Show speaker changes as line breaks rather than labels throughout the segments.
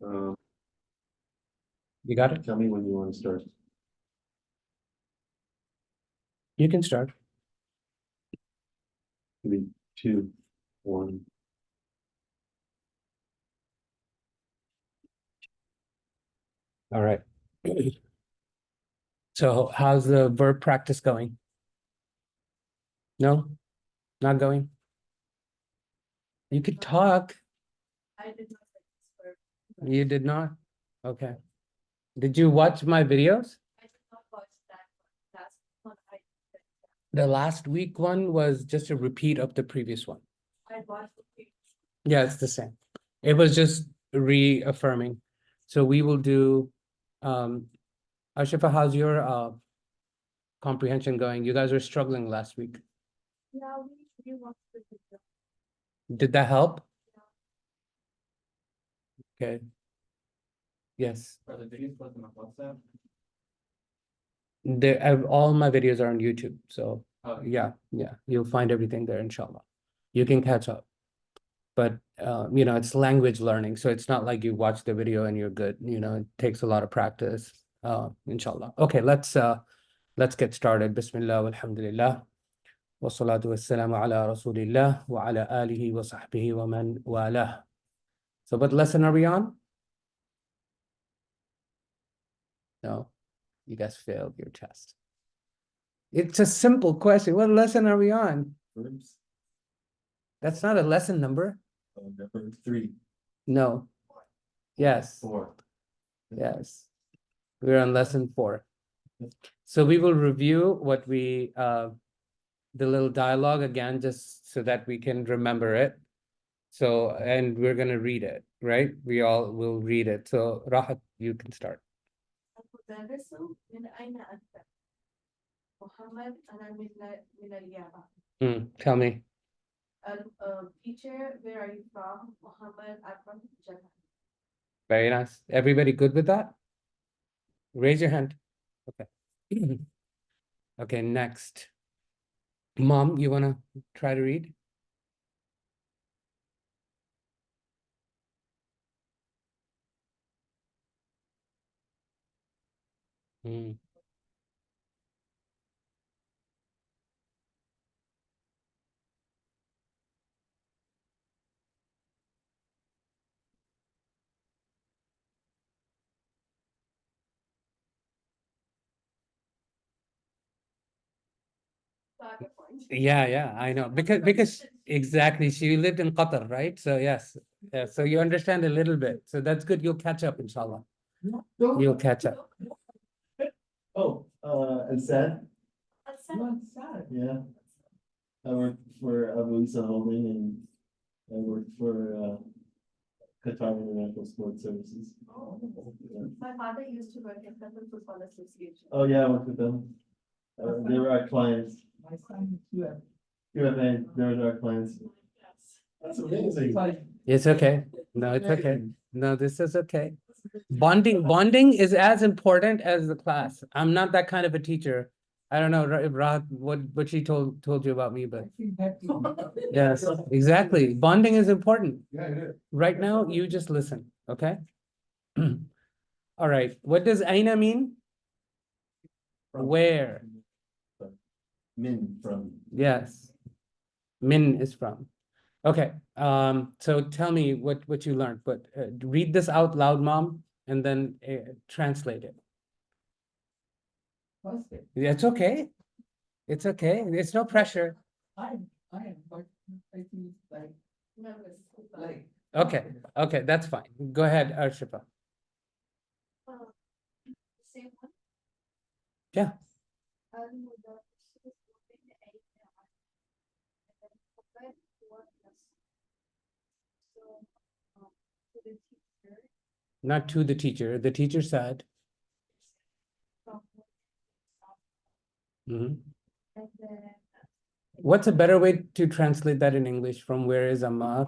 You got it?
Tell me when you want to start.
You can start.
3, 2, 1.
All right. So how's the verb practice going? No? Not going? You could talk.
I did not like this verb.
You did not? Okay. Did you watch my videos?
I did not watch that one. Last one I did.
The last week one was just a repeat of the previous one.
I watched the previous.
Yeah, it's the same. It was just reaffirming. So we will do, Ashifa, how's your comprehension going? You guys were struggling last week.
Yeah, we watched the video.
Did that help? Okay. Yes.
Are the videos posted on WhatsApp?
All my videos are on YouTube. So
Okay.
yeah, you'll find everything there, inshallah. You can catch up. But it's language learning. So it's not like you watch the video and you're good. It takes a lot of practice. Inshallah. Okay, let's get started. Bismillah walhamdulillah. Wassalatu wassalamu ala rasulillah wa ala alihi wa sahbihi wa man walah. So what lesson are we on? No, you guys failed your test. It's a simple question. What lesson are we on?
Verbs.
That's not a lesson number.
Number 3.
No. Yes.
4.
Yes. We're on lesson 4. So we will review what the little dialogue again, just so that we can remember it. So, and we're going to read it, right? We all will read it. So Rahat, you can start.
المدرس من أين أنت؟ محمد أنا من اليابان.
Tell me.
Teacher, where are you from? Muhammad, I'm from Japan.
Very nice. Everybody good with that? Raise your hand. Okay. Okay, next. Mom, you want to try to read? Yeah, I know. Because exactly, she lived in Qatar, right? So yes. Yeah, so you understand a little bit. So that's good. You'll catch up, inshallah. You'll catch up.
Oh, and sad?
Sad.
Yeah. I worked for Abu Isa Holding and I worked for Qatar International Sports Services. Yeah.
My father used to work at Qatar Football Association.
Oh yeah, I worked with them. They were our clients.
My son is QF.
QFA, they were our clients. That's amazing.
It's okay. No, it's okay. No, this is okay. Bonding is as important as the class. I'm not that kind of a teacher. I don't know if Rahat, what she told you about me, but
I think that is-
yes, exactly. Bonding is important.
Yeah, it is.
Right now, you just listen, okay? All right. What does aina mean? Where?
Min from.
Yes. Min is from. Okay. So tell me what you learned, but read this out loud, Mom, and then translate it.
First day.
Yeah, it's okay. It's okay. It's no pressure.
I am, but I think like,
Nervous.
like.
Okay, that's fine. Go ahead, Arshifa.
Same one.
Yeah. Not to the teacher. The teacher said. Mhm.
And then
What's a better way to translate that in English? From where is Ammar?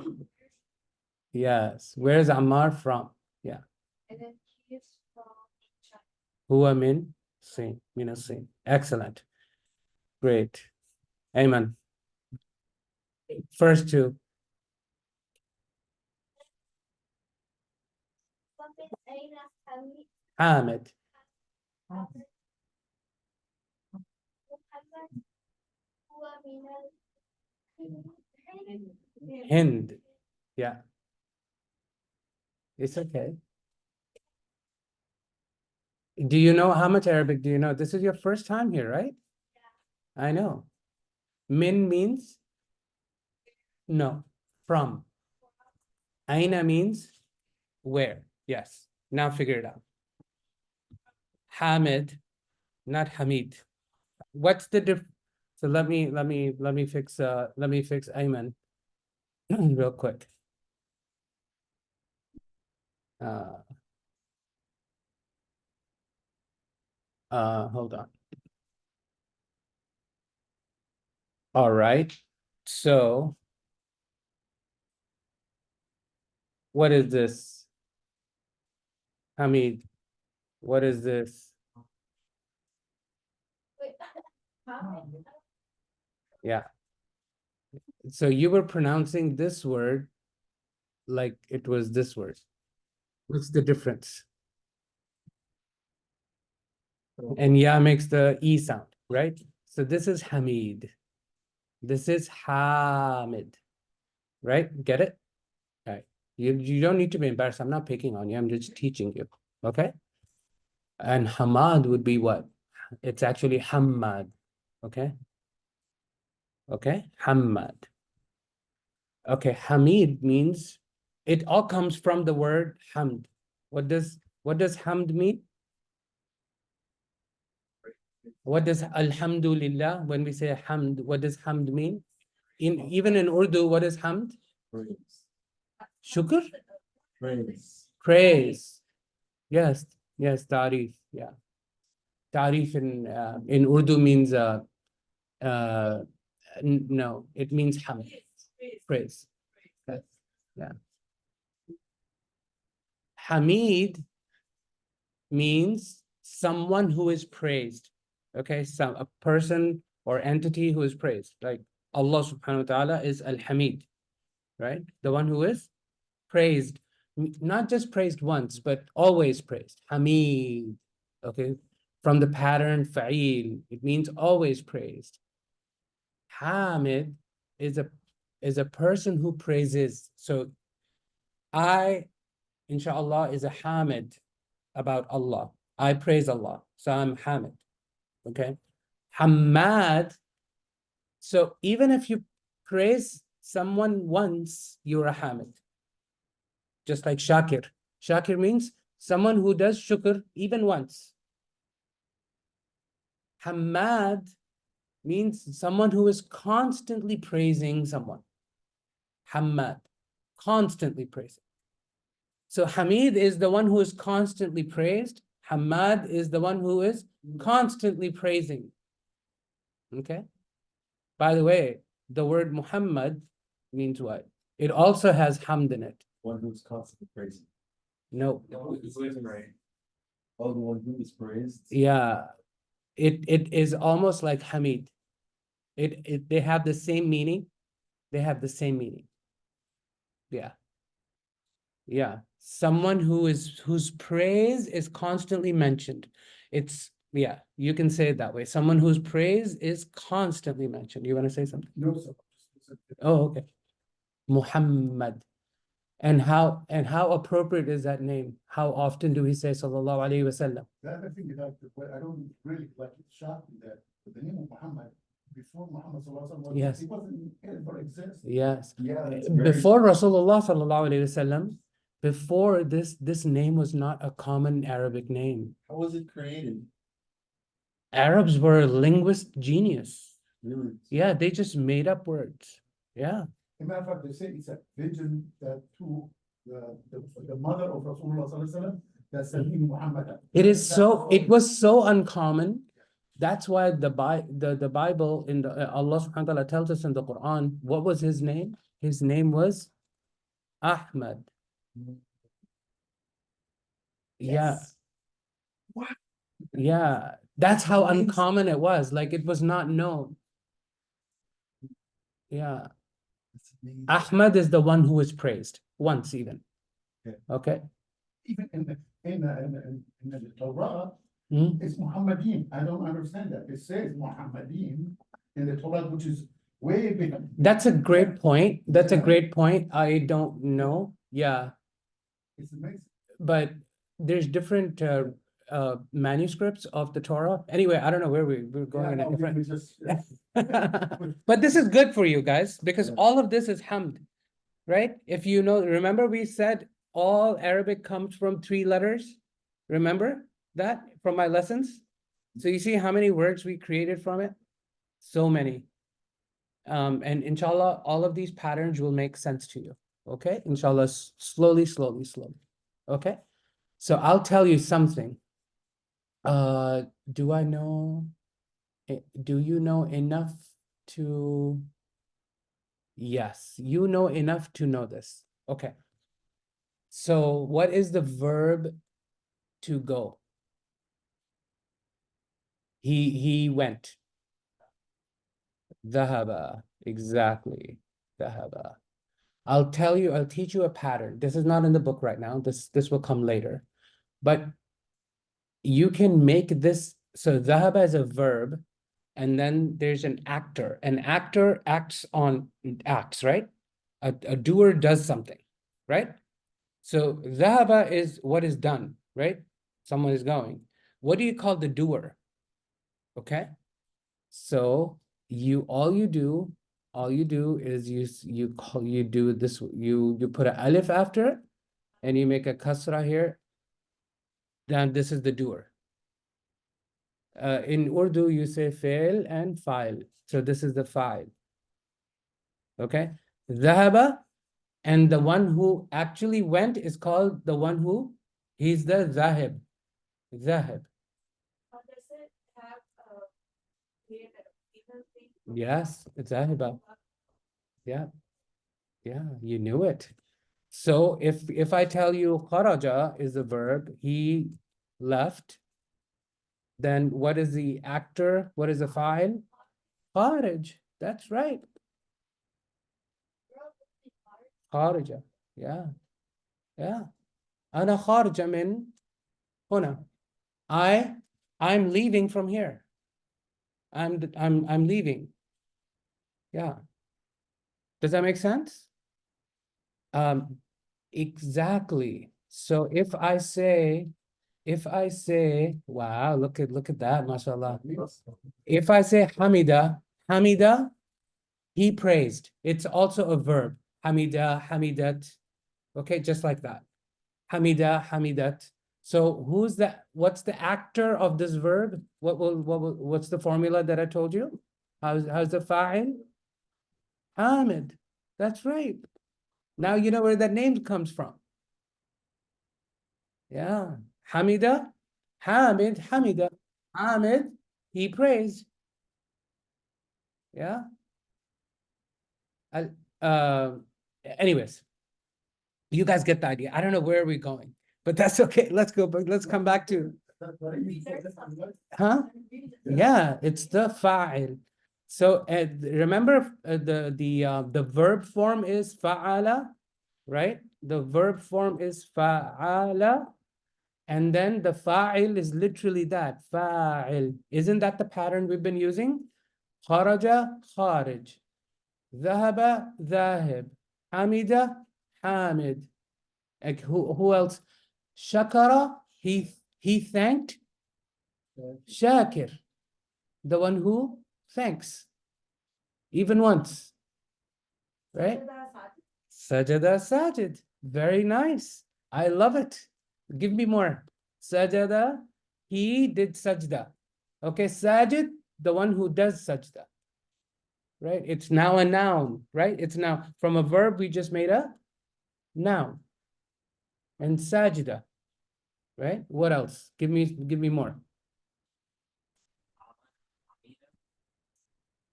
Yes. Where is Ammar from? Yeah.
and then he is from China.
Huwa min Sin. Min Sin. Excellent. Great. Amen. First two.
حافظ أين حميد
Hamid.
محمد هو من الهند.
Hind. Yeah. It's okay. Do you know how much Arabic do you know? This is your first time here, right? I know. Min means no, from. Aina means where. Yes. Now figure it out. Hamid, not Hamid. What's the diff? So let me fix Ayman real quick. Hold on. All right. So what is this? Hamid, what is this?
Wait, Hamid.
Yeah. So you were pronouncing this word like it was this word. What's the difference? And ya makes the E sound, right? So this is Hamid. This is Hamid, right? Get it? All right. You don't need to be embarrassed. I'm not picking on you. I'm just teaching you. Okay? And Hamad would be what? It's actually Hammad. Okay? Okay? Hammad. Okay, Hamid means it all comes from the word hamd. What does hamd mean? What does alhamdulillah, when we say hamd, what does hamd mean? Even in Urdu, what is hamd?
Praise.
Shukr?
Praise.
Praise. Yes, tarif. Yeah. Tarif in Urdu means no, it means hamd. Praise. Yes. Yeah. Hamid means someone who is praised. Okay, so a person or entity who is praised. Like Allah subhanahu wa ta'ala is Al-Hamid, right? The one who is praised. Not just praised once, but always praised. Hamid. Okay. From the pattern fa'il, it means always praised. Hamid is a person who praises. So I, inshallah, is a Hamid about Allah. I praise Allah. So I'm Hamid. Okay. Hamad. So even if you praise someone once, you're a Hamid. Just like Shakir. Shakir means someone who does shukr even once. Hamad means someone who is constantly praising someone. Hamad. Constantly praising. So Hamid is the one who is constantly praised. Hamad is the one who is constantly praising. Okay. By the way, the word Muhammad means what? It also has hamd in it.
One who's constantly praising.
No.
Oh, the one who is praised.
Yeah. It is almost like Hamid. They have the same meaning. They have the same meaning. Yeah. Yeah. Someone whose praise is constantly mentioned. It's, yeah, you can say it that way. Someone whose praise is constantly mentioned. You want to say something?
No, sir.
Oh, okay. Muhammad. And how appropriate is that name? How often do we say sallallahu alaihi wasallam?
That I think that, but I don't really like it shocked me that the name of Muhammad before Muhammad sallallahu alaihi wasallam
Yes.
he wasn't ever exist.
Yes.
Yeah, that's very-
Before Rasulullah sallallahu alaihi wasallam, before this name was not a common Arabic name.
How was it created?
Arabs were a linguist genius.
Really?
Yeah, they just made up words. Yeah.
As a matter of fact, they say it's a vision that to the mother of Rasulullah sallallahu alaihi wasallam, that's the name Muhammad.
It was so uncommon. That's why the Bible in the Allah subhanahu wa ta'ala tells us in the Quran, what was his name? His name was Ahmad. Yeah.
What?
Yeah. That's how uncommon it was. Like it was not known. Yeah.
That's amazing.
Ahmad is the one who is praised once even.
Okay.
Okay.
even in the Torah,
Hmm?
it's Muhammadin. I don't understand that. It says Muhammadin in the Torah, which is way bigger.
That's a great point. That's a
Yeah.
great point. I don't know. Yeah,
It's amazing.
but there's different manuscripts of the Torah. Anyway, I don't know where we're going in a
Yeah, no, we
different.
just,
But this is good for you guys because
Yeah.
all of this is hamd, right? If you know, remember we said all Arabic comes from 3 letters. Remember that from my lessons? So you see how many words we created from it? So many. And inshallah, all of these patterns will make sense to you. Okay, inshallah, slowly, slowly, slowly. Okay, so I'll tell you something. Do I know? Do you know enough to? Yes, you know enough to know this. Okay. So what is the verb to go? He went. ذهب. Exactly. ذهب. I'll teach you a pattern. This is not in the book right now. This will come later. But you can make this, so ذهب is a verb, and then there's an actor. An actor acts, right? A doer does something, right? So ذهب is what is done, right? Someone is going. What do you call the doer? Okay. So all you do is you do this, you put an alif after it, and you make a kasra here. Then this is the doer. In Urdu, you say fail and file. So this is the file. Okay. Dhahaba, and the one who actually went is called the one who, he's the zahib. Zahib.
Does it have created a female thing?
Yes, it's zahiba. Yeah. Yeah, you knew it. So if I tell you kharaja is a verb, he left, then what is the actor? What is the file? Kharaj. That's right. Kharaja. Yeah. Yeah. Ana kharaja min huna. I'm leaving from here. I'm leaving. Yeah. Does that make sense? Exactly. So if I say, wow, look at that, mashallah. If I say Hamida, he praised. It's also a verb. Hamida, Hamidat. Okay, just like that. Hamida, Hamidat. So what's the actor of this verb? What's the formula that I told you? How's the fa'il? Hamid. That's right. Now you know where that name comes from. Yeah. Hamida, Hamid, Hamida. Hamid, he praised. Yeah. Uh, anyways, you guys get the idea. I don't know where we're going, but that's okay. Let's go back. Let's come back to, huh? Yeah, it's the fa'il. So remember the verb form is fa'ala, right? The verb form is fa'ala, and then the fa'il is literally that, fa'il. Isn't that the pattern we've been using? Kharaja, kharij. Dhahaba, dhahib. Hamida, hamid. Like who else? Shakara, he thanked. Shakir, the one who thanks. Even once, right? Sajada, sajid. Very nice. I love it. Give me more. Sajada, he did sajda. Okay, sajid, the one who does sajda. Right? It's now a noun, right? It's now from a verb, we just made a noun. And sajda, right? What else? Give me more.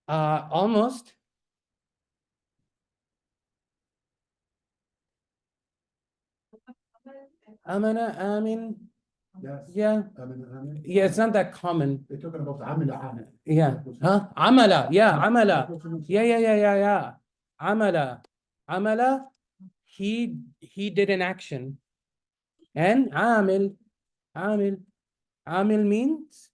Almost. Amana, amin.
Yes.
Yeah. Yeah, it's not that common.
They're talking about Amila.
Yeah. Huh? Amala. Yeah, amala. Yeah. Amala. Amala. He did an action. And amil, amil, amil means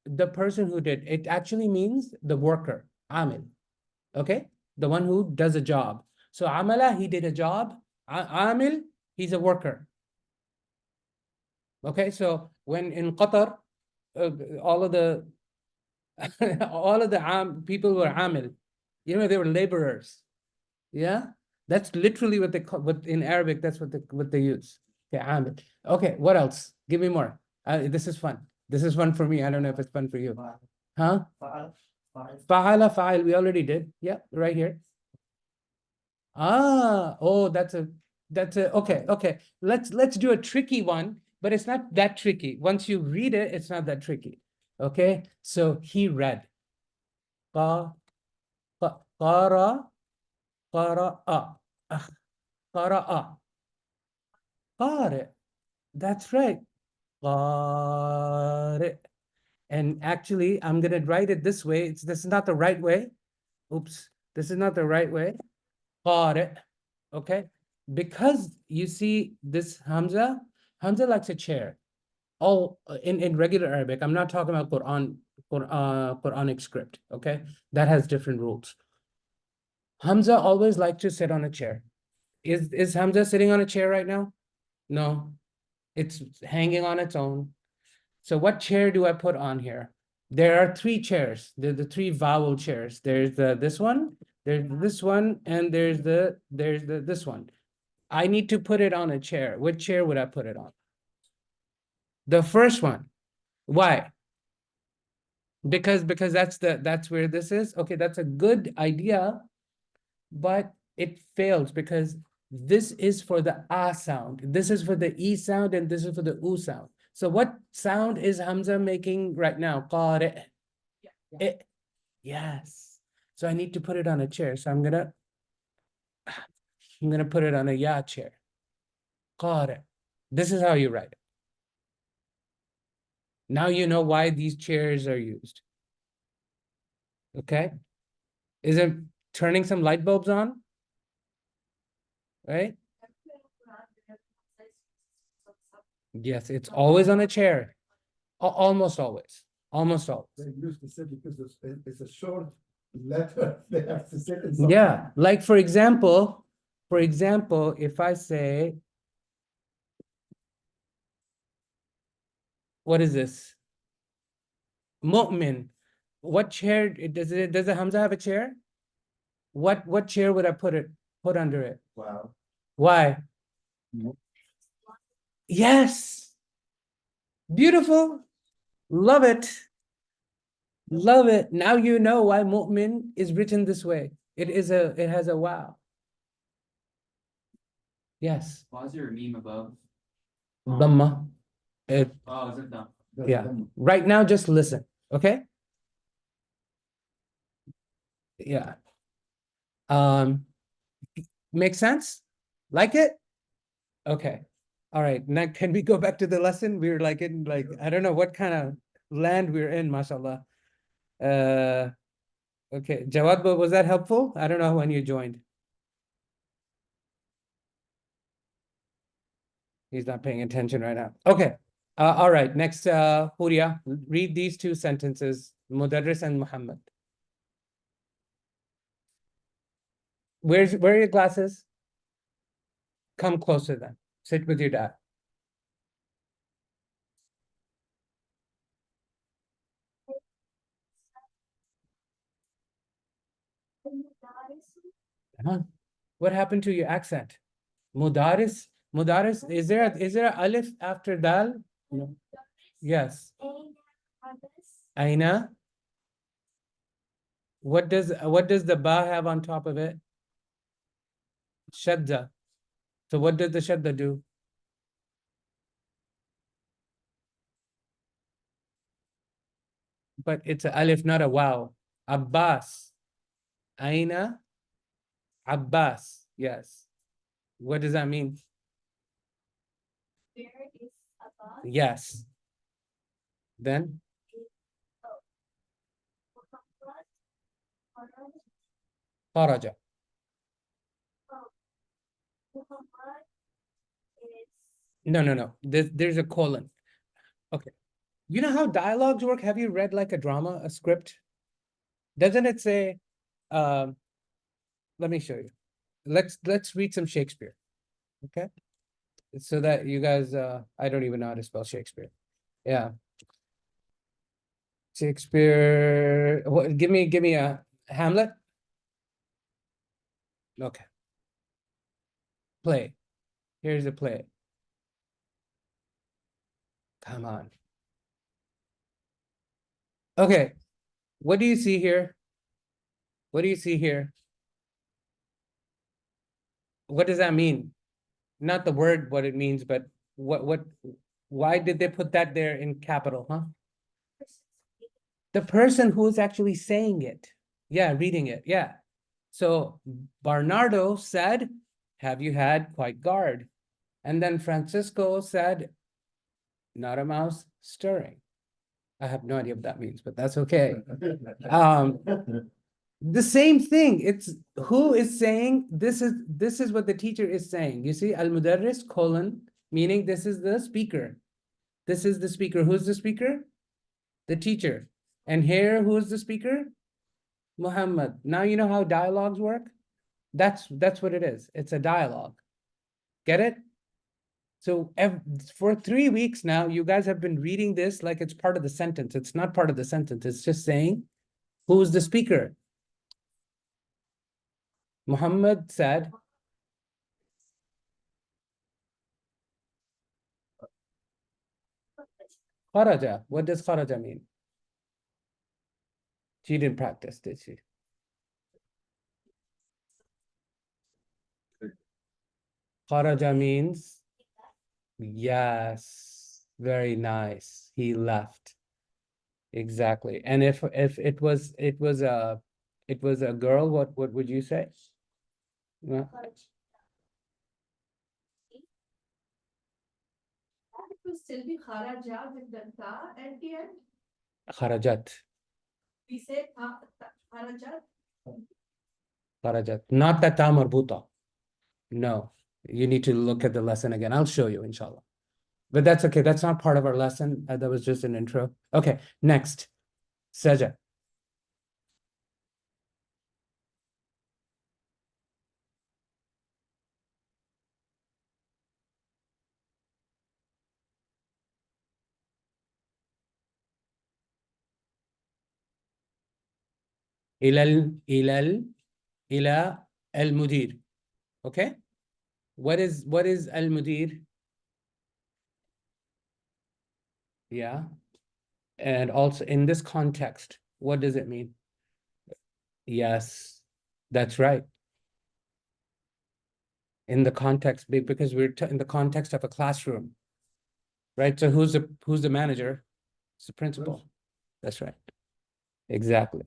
the person who did. It actually means the worker, amil. Okay, the one who does a job. So amala, he did a job. Amil, he's a worker. Okay, so when in Qatar, all of the all of the people were amil, they were laborers. Yeah, that's literally what they call. What in Arabic, that's what they use. Okay, amil. Okay, what else? Give me more. This is fun. This is fun for me. I don't know if it's fun for you. Huh? Fa'ala, fa'il. We already did. Yeah, right here. Oh, that's a okay. Let's do a tricky one, but it's not that tricky. Once you read it, it's not that tricky. Okay, so he read. Qa, qara, qara'a, qara'a, qari. That's right. Qari. And actually, I'm gonna write it this way. This is not the right way. Oops, this is not the right way. Qari. Okay, because you see this Hamza likes a chair. Oh, in regular Arabic, I'm not talking about Quranic script. Okay, that has different rules. Hamza always liked to sit on a chair. Is Hamza sitting on a chair right now? No, it's hanging on its own. So what chair do I put on here? There are three chairs. They're the three vowel chairs. There's this one, there's this one, and there's this one. I need to put it on a chair. What chair would I put it on? The first one. Why? Because that's where this is. Okay, that's a good idea, but it fails because this is for the a sound. This is for the e sound, and this is for the u sound. So what sound is Hamza making right now? Qari. It. Yes. So I need to put it on a chair. So I'm gonna put it on a ya chair. Qari. This is how you write it. Now you know why these chairs are used. Okay? Is it turning some light bulbs on? Right? Yes, it's always on a chair. Almost always. Almost always.
They use to say because it's a short letter, they have to sit in something.
Yeah, like for example, if I say, what is this? Mu'min. What chair does the Hamza have a chair? What chair would I put under it?
Wow.
Why? Yes. Beautiful. Love it. Love it. Now you know why mu'min is written this way. It has a wow. Yes.
Why is there a meme above?
Dhamma. It,
Oh, is it done?
That's
yeah.
them.
Right now, just listen. Okay. Yeah. Make sense? Like it? Okay. All right. Now can we go back to the lesson? We're like in I don't know what kind of land we're in, mashallah. Okay. Jawad, was that helpful? I don't know when you joined. He's not paying attention right now. Okay. All right. Next, Huria, read these two sentences, Mudarris and Muhammad. Where are your glasses? Come closer then. Sit with your dad. Huh? What happened to your accent? Mudaris? Mudaris, is there a alif after dal? No. Yes. Aina. What does the ba have on top of it? Shadda. So what does the shadda do? But it's a alif, not a wow. Abbas. Aina. Abbas. Yes. What does that mean?
Where is above?
Yes. Then
Muhammad
kharaja.
Muhammad is
No. There's a colon. Okay. You know how dialogues work? Have you read like a drama, a script? Doesn't it say, let me show you. Let's read some Shakespeare. Okay. So that you guys, I don't even know how to spell Shakespeare. Yeah. Shakespeare, what, give me a Hamlet. Okay. Play. Here's a play. Come on. Okay. What do you see here? What do you see here? What does that mean? Not the word, what it means, but why did they put that there in capital, huh? The person who's actually saying it. Yeah, reading it. Yeah. So Bernardo said, have you had quite guard? And then Francisco said, not a mouse stirring. I have no idea what that means, but that's okay. The same thing. It's who is saying this is what the teacher is saying. You see, al-mudarris colon, meaning this is the speaker. This is the speaker. Who's the speaker? The teacher. And here, who's the speaker? Muhammad. Now you know how dialogues work? That's what it is. It's a dialogue. Get it? So for 3 weeks now, you guys have been reading this like it's part of the sentence. It's not part of the sentence. It's just saying, who's the speaker? Muhammad said, kharaja. What does kharaja mean? She didn't practice, did she? Kharaja means, yes, very nice. He left. Exactly. And if it was a girl, what would you say? Yeah.
It will still be kharaja with the ta at the end.
Kharajat.
We say kharajat.
Kharajat. Not that ta marbuta. No. You need to look at the lesson again. I'll show you, inshallah. But that's okay. That's not part of our lesson. That was just an intro. Okay, next. Saja. Ila al-mudir. Okay? What is al-mudir? Yeah. And also in this context, what does it mean? Yes, that's right. In the context, because we're in the context of a classroom, right? So who's the manager? It's the principal. That's right. Exactly.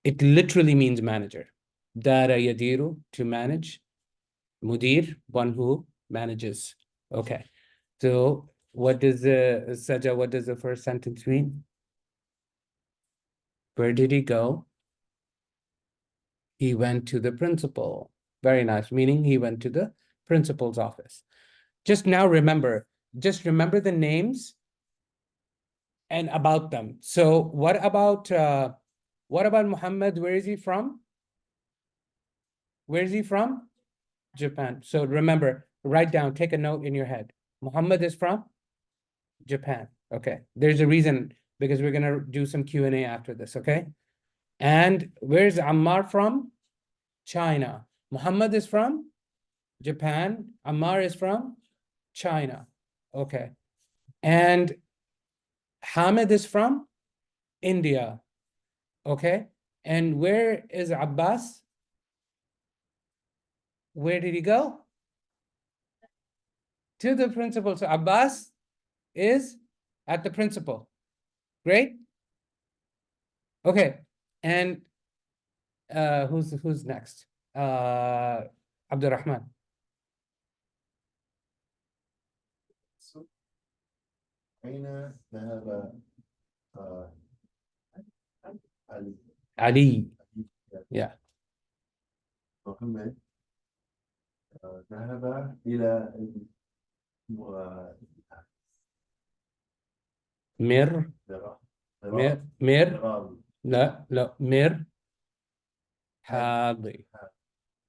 It literally means manager. Dara yadiru, to manage. Mudir, one who manages. Okay. So what does Saja, what does the first sentence mean? Where did he go? He went to the principal. Very nice. Meaning he went to the principal's office. Just remember the names and about them. So what about Muhammad? Where is he from? Where is he from? Japan. So remember, write down, take a note in your head. Muhammad is from Japan. Okay. There's a reason, because we're gonna do some Q&A after this, okay? And where's Ammar from? China. Muhammad is from Japan. Ammar is from China. Okay. And Hamid is from India. Okay. And where is Abbas? Where did he go? To the principal. So Abbas is at the principal. Great. Okay. And who's next? Abdurrahman.
أين ذهب
Ali. Yeah.
محمد ذهب إلى
مر مر لا مر حاضي.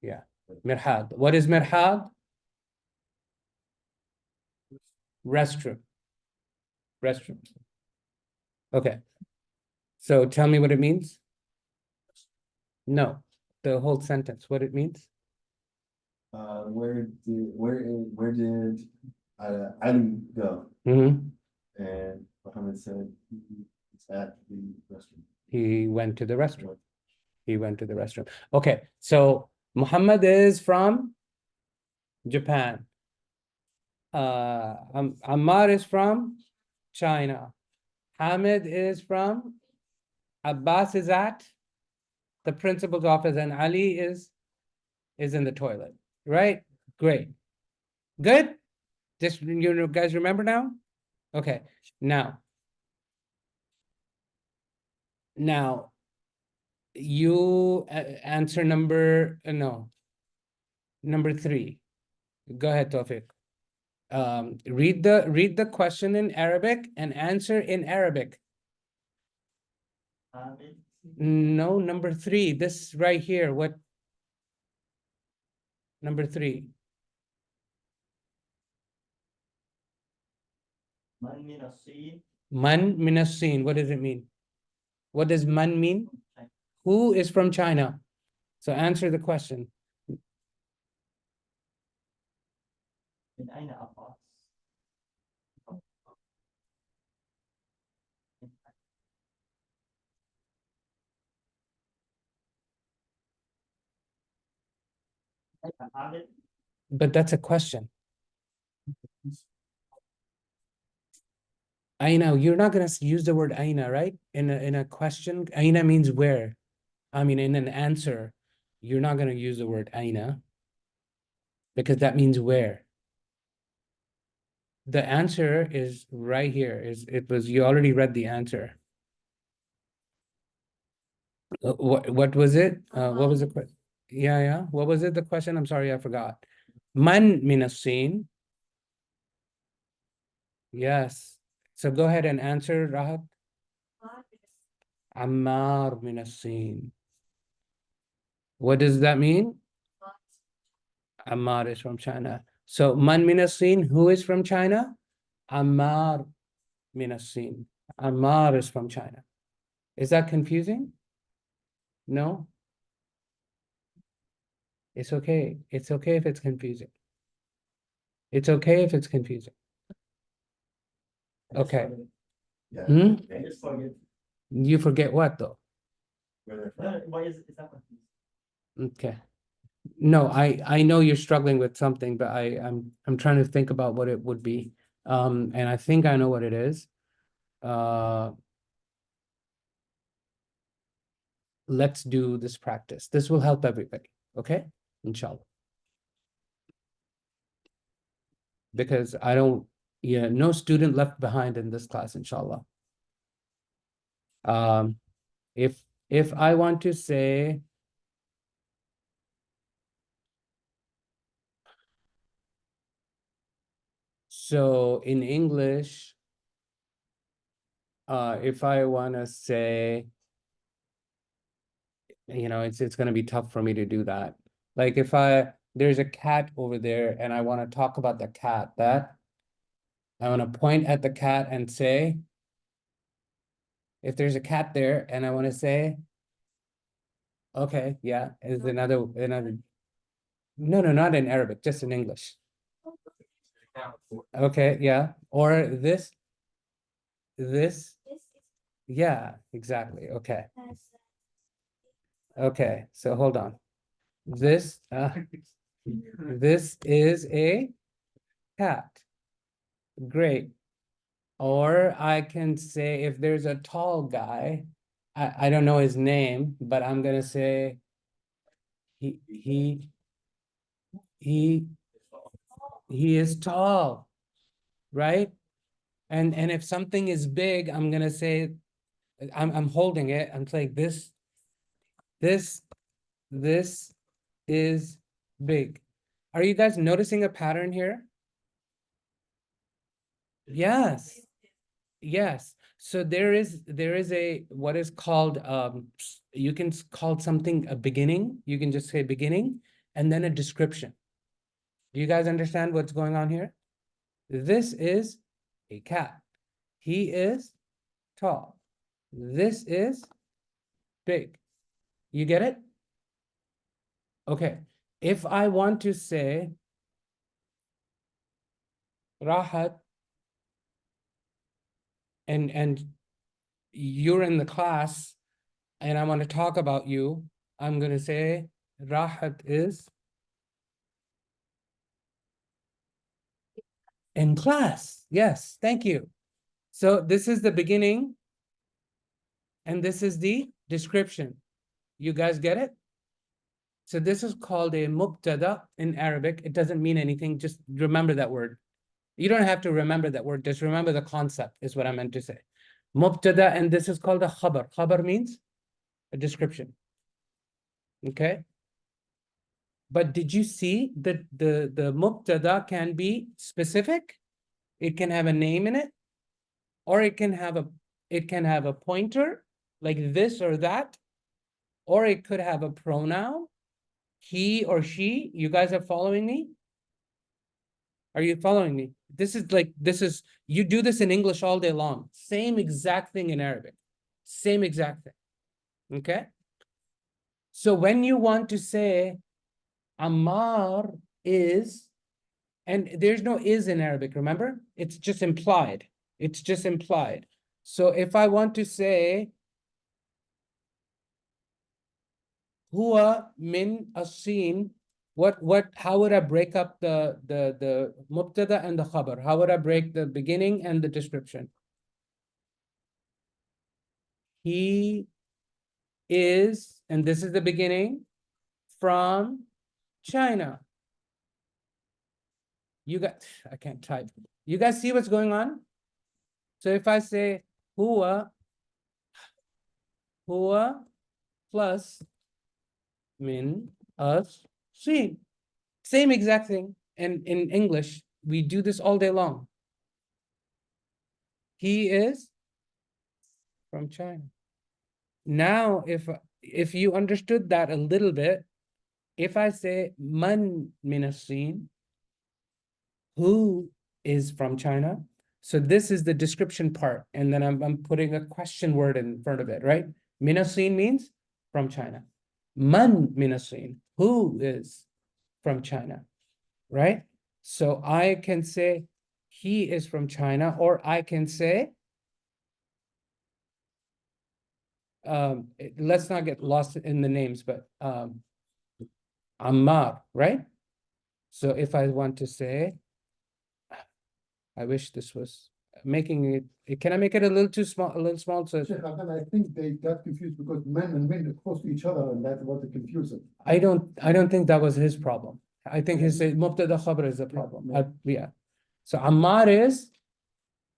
Yeah. مرحاض. What is مرحاض? Restroom. Restroom. Okay. So tell me what it means. No, the whole sentence, what it means.
where did Ali go?
Mhm.
And Muhammad said it's at the restaurant.
He went to the restroom. He went to the restroom. Okay, so Muhammad is from Japan. Ammar is from China. Hamid is from, Abbas is at the principal's office, and Ali is in the toilet, right? Great. Good? Just, you guys remember now? Okay, now you answer number, no, number 3. Go ahead, Tawfiq. Read the question in Arabic and answer in Arabic. No, number 3, this right here, what? Number 3. Man min as-Sin, what does it mean? What does man mean? Who is from China? So answer the question. But that's a question. Aina, you're not gonna use the word aina, right? In a question, aina means where. I mean, in an answer, you're not gonna use the word aina because that means where. The answer is right here. You already read the answer. What was it? What was the question? Yeah. What was it? The question? I'm sorry, I forgot. Man min as-Sin. Yes. So go ahead and answer, Rahat. Ammar min as-Sin. What does that mean? Ammar is from China. So man min as-Sin, who is from China? Ammar min as-Sin. Ammar is from China. Is that confusing? No? It's okay. It's okay if it's confusing. It's okay if it's confusing. Okay.
Yeah.
Hmm?
I just forget
You forget what though?
where they're from.
Why is that one?
Okay. No, I know you're struggling with something, but I'm trying to think about what it would be. And I think I know what it is. Let's do this practice. This will help everybody, okay? Inshallah. Because no student left behind in this class, inshallah. If I want to say, so in English, if I want to say, it's going to be tough for me to do that. Like if there's a cat over there and I want to talk about the cat, I want to point at the cat and say, if there's a cat there and I want to say, okay, yeah, is another, no, not in Arabic, just in English. Okay, yeah, or this, yeah, exactly, okay. Okay, so hold on. This is a cat. Great. Or I can say if there's a tall guy, I don't know his name, but I'm gonna say he is tall, right? And if something is big, I'm gonna say I'm holding it. I'm saying this is big. Are you guys noticing a pattern here? Yes. Yes. So there is a what is called you can call something a beginning. You can just say beginning and then a description. Do you guys understand what's going on here? This is a cat. He is tall. This is big. You get it? Okay. If I want to say Rahat and you're in the class and I want to talk about you, I'm going to say Rahat is in class. Yes, thank you. So this is the beginning and this is the description. You guys get it? So this is called a mubtada in Arabic. It doesn't mean anything. Just remember that word. You don't have to remember that word. Just remember the concept is what I meant to say. Mubtada, and this is called a khabar. Khabar means a description. Okay? But did you see that the mubtada can be specific? It can have a name in it, or it can have a pointer like this or that, or it could have a pronoun, he or she. You guys are following me? Are you following me? This is you do this in English all day long. Same exact thing in Arabic. Same exact thing. Okay? So when you want to say Ammar is, and there's no is in Arabic, remember? It's just implied. It's just implied. So if I want to say Huwa min as-sin, how would I break up the mubtada and the khabar? How would I break the beginning and the description? He is, and this is the beginning, from China. I can't type. You guys see what's going on? So if I say huwa plus min us sin, same exact thing. And in English, we do this all day long. He is from China. Now, if you understood that a little bit, if I say man min as-sin, who is from China? So this is the description part, and then I'm putting a question word in front of it, right? Min as-sin means from China. Man min as-sin, who is from China, right? So I can say he is from China, or I can say, let's not get lost in the names, but Ammar, right? So if I want to say, I wish this was making it, can I make it a little too small, a little small? So
Sheikh Adnan, I think they got confused because men and women are close to each other, and that's what confused them.
I don't think that was his problem. I think his Mubtada Khabar is the problem.
Yeah.
Yeah. So Ammar is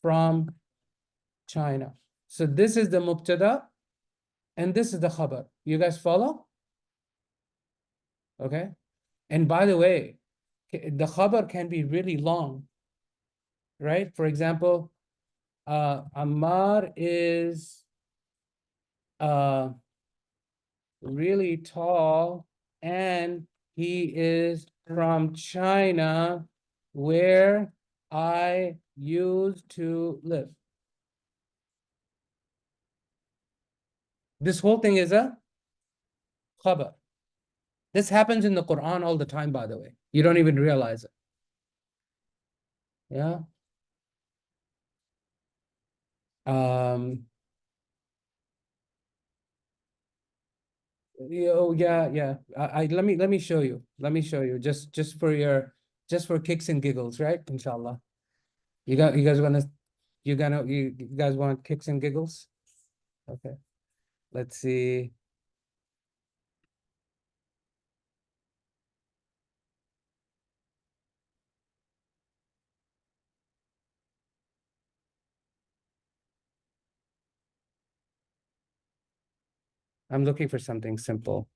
from China. So this is the Mubtada and this is the Khabar. You guys follow? Okay. And by the way, the Khabar can be really long, right? For example, Ammar is really tall and he is from China where I used to live. This whole thing is a khabar. This happens in the Quran all the time, by the way. You don't even realize it. Yeah. Oh yeah. Let me show you. Let me show you. Just for kicks and giggles, right? Inshallah. You guys want kicks and giggles? Okay. Let's see. I'm looking for something simple.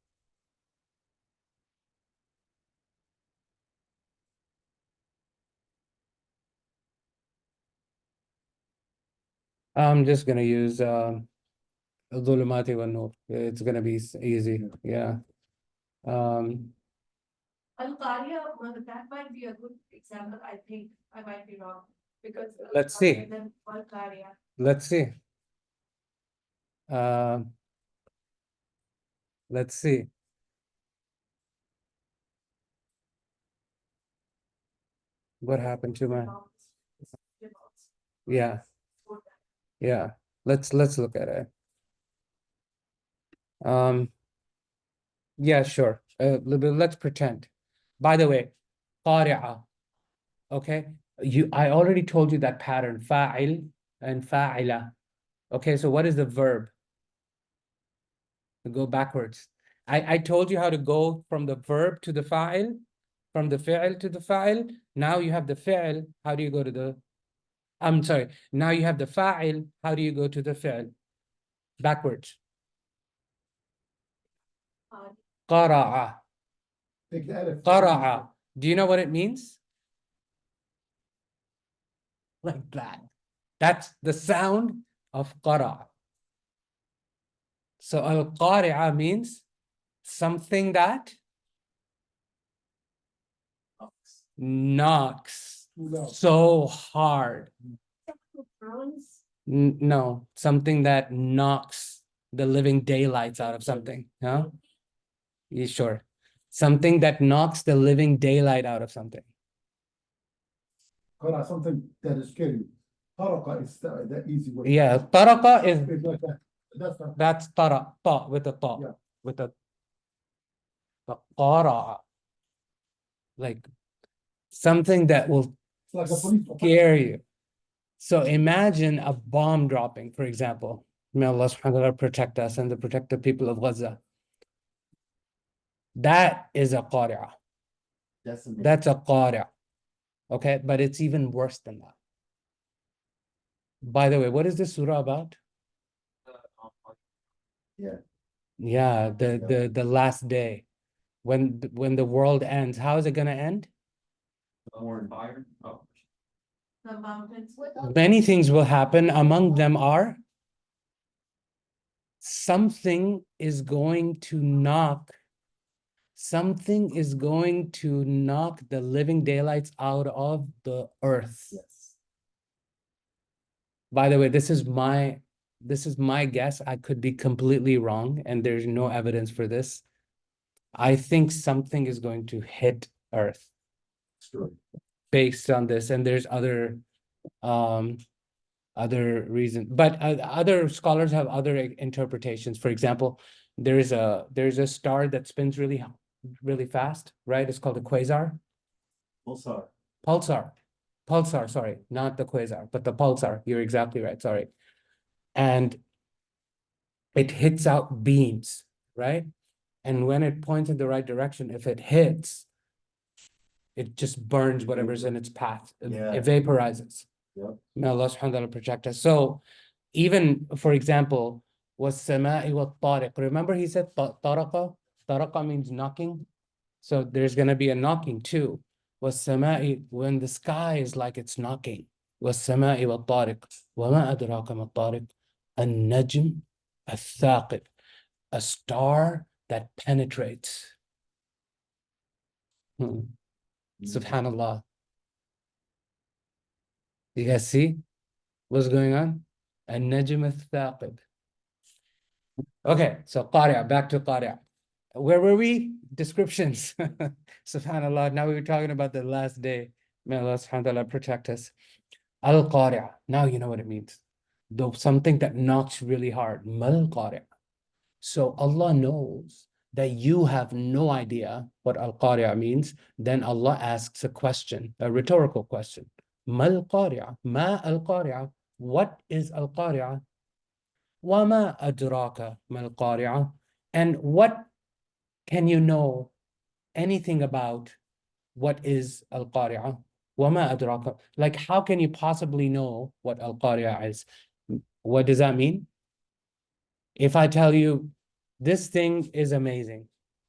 I'm just gonna use الظلمات والنور. It's gonna be easy. Yeah.
Al-Qaria, well, that might be a good example, I think. I might be wrong. Because.
Let's see.
Then Al-Qaria.
Let's see. Let's see. What happened to my, yeah, yeah. Let's look at it. Yeah, sure. Let's pretend. By the way, قارعة. Okay. I already told you that pattern, fa'il and fa'ila. Okay, so what is the verb? Go backwards. I told you how to go from the verb to the fa'il, from the fi'il to the fa'il. Now you have the fi'il. How do you go to the, I'm sorry. Now you have the fa'il. How do you go to the fi'il? Backwards. قرأ.
Take the alif.
قرأ. Do you know what it means? Like that. That's the sound of qara. So al-qari'a means something that knocks so hard. No, something that knocks the living daylights out of something. Huh? You sure? Something that knocks the living daylight out of something.
Qara, something that is scary. Taraka is the easy way.
Yeah, taraqa is
It's like that. That's not.
that's tara, ta with a ta,
Yeah.
with a qara, like something that will
It's like a police.
scare you. So imagine a bomb dropping, for example. May Allah subhanahu wa ta'ala protect us and protect the people of Gaza. That is a qari'ah. That's a qari'ah. Okay, but it's even worse than that. By the way, what is this surah about?
Yeah.
Yeah, the last day. When the world ends, how is it gonna end?
More fire. Oh.
The mountains.
Many things will happen. Among them are something is going to knock the living daylights out of the earth.
Yes.
By the way, this is my guess. I could be completely wrong, and there's no evidence for this. I think something is going to hit Earth based on this, and there's other reasons, but other scholars have other interpretations. For example, there's a star that spins really fast, right? It's called a quasar. Pulsar, sorry, not the quasar, but the pulsar. You're exactly right, sorry. And it hits out beams, right? And when it points in the right direction, if it hits, it just burns whatever's in its path. It vaporizes.
Yep.
May Allah subhanahu wa ta'ala protect us. So even, for example, was-sama'i wat-tariq. Remember he said taraqa? Taraqa means knocking. So there's going to be a knocking too. Was-sama'i, when the sky is like it's knocking. Was-sama'i wat-tariq. وَمَا أَدْرَاكَ مَا الطَّارِقُ النَّجْمُ الثَّاقِبُ. A star that penetrates. Subhanallah. You guys see what's going on? النجم الثاقب. Okay, so qari'ah, back to qari'ah. Where were we? Descriptions. Subhanallah. Now we were talking about the last day. May Allah subhanahu wa ta'ala protect us. Al-qari'ah. Now you know what it means. Though something that knocks really hard. Mal qari'ah. So Allah knows that you have no idea what al-qari'ah means. Then Allah asks a question, a rhetorical question. Mal qari'ah. Ma al-qari'ah. What is al-qari'ah? وَمَا أَدْرَاكَ مَا الْقَارِعَةُ. And what can you know anything about what is al-qari'ah? وَمَا أَدْرَاكَ. Like, how can you possibly know what al-qari'ah is? What does that mean? If I tell you this thing is amazing,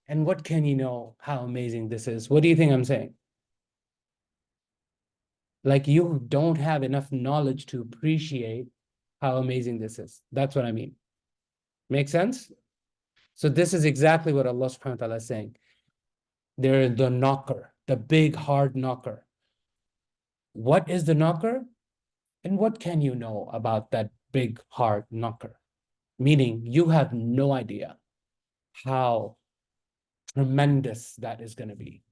and what can you know how amazing this is? What do you think I'm saying? Like, you don't have enough knowledge to appreciate how amazing this is. That's what I mean. Make sense? So this is exactly what Allah subhanahu wa ta'ala is saying. They're the knocker, the big hard knocker. What is the knocker? And what can you know about that big hard knocker? Meaning you have no idea how tremendous that is going to be.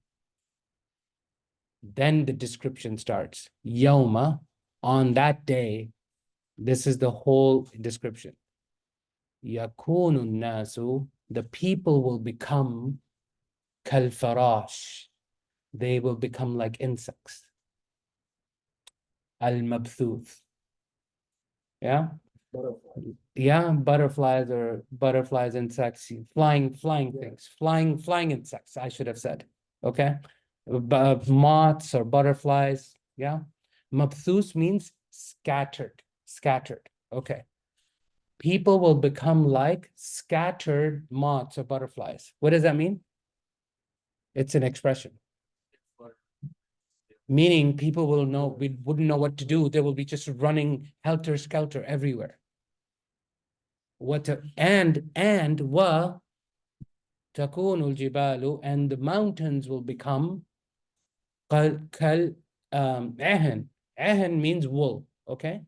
Then the description starts. Yawma, on that day, this is the whole description. Yakunu nasu, the people will become kal farash. They will become like insects. Al mabthuth. Yeah. Yeah, butterflies or butterflies, insects, flying things, flying insects, I should have said. Okay. Moths or butterflies. Yeah. Mabthus means scattered. Okay. People will become like scattered moths or butterflies. What does that mean? It's an expression. Meaning people will know, we wouldn't know what to do. They will be just running helter-skelter everywhere. And wa takunul jibalu, and the mountains will become kal ehen. Ehen means wool, okay?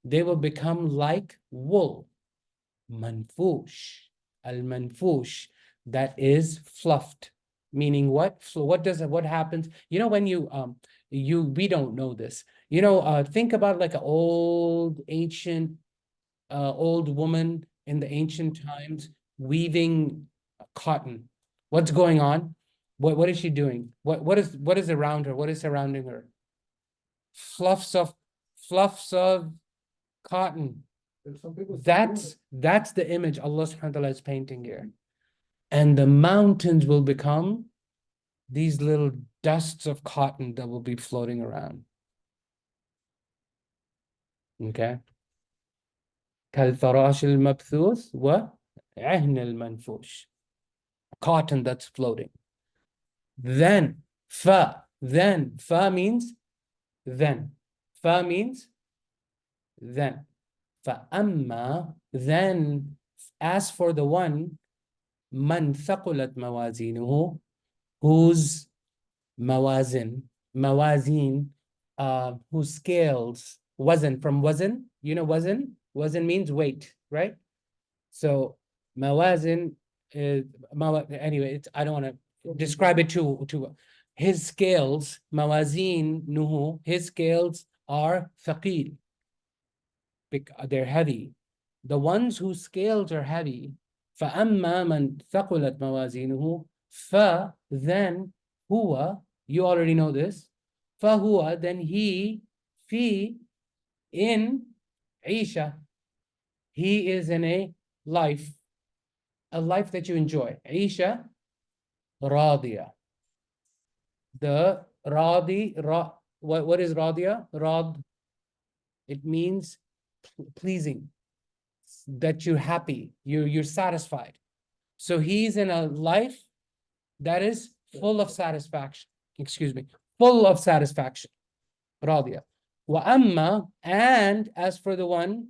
They will become like wool. Manfush. Al-manfush, that is fluffed. Meaning what? So what happens? You know, when we don't know this. You know, think about like an ancient woman in the ancient times weaving cotton. What's going on? What is she doing? What is around her? What is surrounding her? Fluffs of cotton. That's the image Allah subhanahu wa ta'ala is painting here. And the mountains will become these little dusts of cotton that will be floating around. Okay. كالفراش المبثوث وعهن المنفوش. Cotton that's floating. Then fa means then. Fa means then. فأما, then, as for the one من ثقلت موازينه, whose mawazin, whose scales, wazn, from wazn, you know wazn? Wazn means weight, right? So mawazin is, anyway, I don't want to describe it too. His scales, mawazin nuhu, his scales are thaqil. They're heavy. The ones whose scales are heavy, فَأَمَّا مَنْ ثَقُلَتْ مَوَازِينُهُ, then huwa, you already know this, فَهُوَ, then he, in Isha, he is in a life that you enjoy. Isha, radiya. The radi, what is radiya? Rad, it means pleasing, that you're happy, you're satisfied. So he's in a life that is full of satisfaction. Full of satisfaction. Radiya. Wa amma, and as for the one,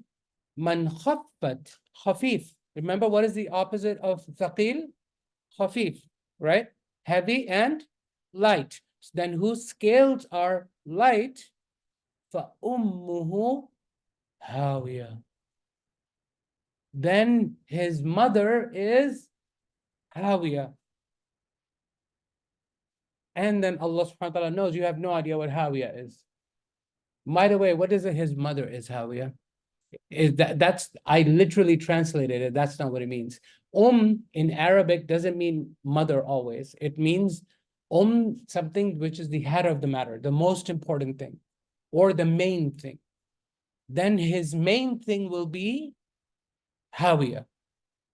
man khaffat, khafif. Remember, what is the opposite of thaqil? Khafif, right? Heavy and light. Then whose scales are light, fa ummuhu hawiya. Then his mother is hawiya. And then Allah subhanahu wa ta'ala knows you have no idea what hawiya is. By the way, what is it? His mother is hawiya? That's I literally translated it. That's not what it means. In Arabic doesn't mean mother always. It means something which is the head of the matter, the most important thing, or the main thing. Then his main thing will be hawiya.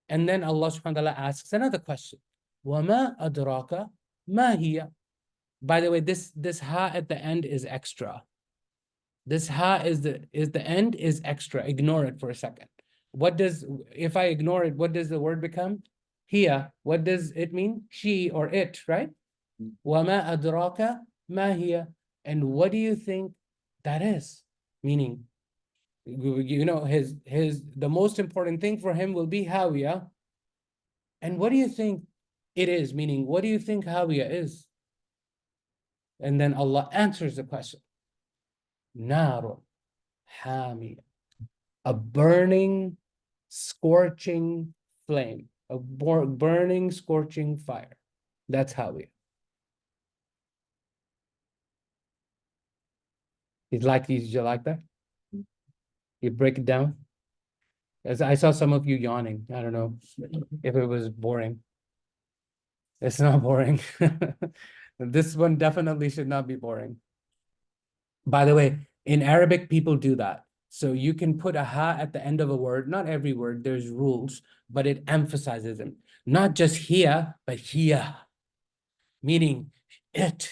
And then Allah subhanahu wa ta'ala asks another question. وَمَا أَدْرَاكَ مَا هِيَ. By the way, this ha at the end is extra. This ha is the end is extra. Ignore it for a second. If I ignore it, what does the word become? Hiya. What does it mean? She or it, right? وَمَا أَدْرَاكَ مَا هِيَ. And what do you think that is? Meaning, You know, the most important thing for him will be Hawiya. And what do you think it is? Meaning, what do you think Hawiya is? And then Allah answers the question. Narun Hamiya. A burning, scorching flame. A burning, scorching fire. That's Hawiya. Did you like that? You break it down? As I saw some of you yawning. I don't know if it was boring. It's not boring. This one definitely should not be boring. By the way, in Arabic, people do that. So you can put a ha at the end of a word. Not every word, there's rules, but it emphasizes them. Not just here, but here. Meaning it,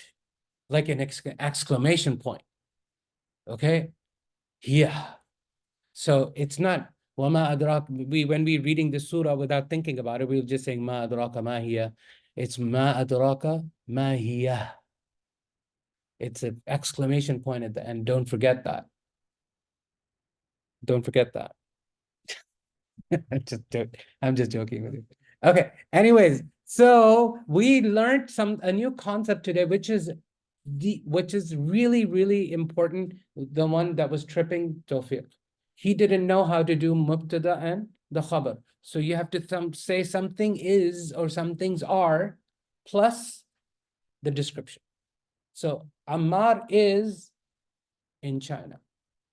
like an exclamation point. Okay? Here. So it's not وَمَا أَدْرَاكَ. When we're reading the surah without thinking about it, we're just saying مَا أَدْرَاكَ مَا هِيَ. It's مَا أَدْرَاكَ مَا هِيَ. It's an exclamation point at the end. Don't forget that. Don't forget that. I'm just joking with you. Okay. Anyways, so we learned a new concept today, which is really, really important. The one that was tripping Tawfiq. He didn't know how to do Mubtada and the Khabar. So you have to say something is or some things are plus the description. So Ammar is in China.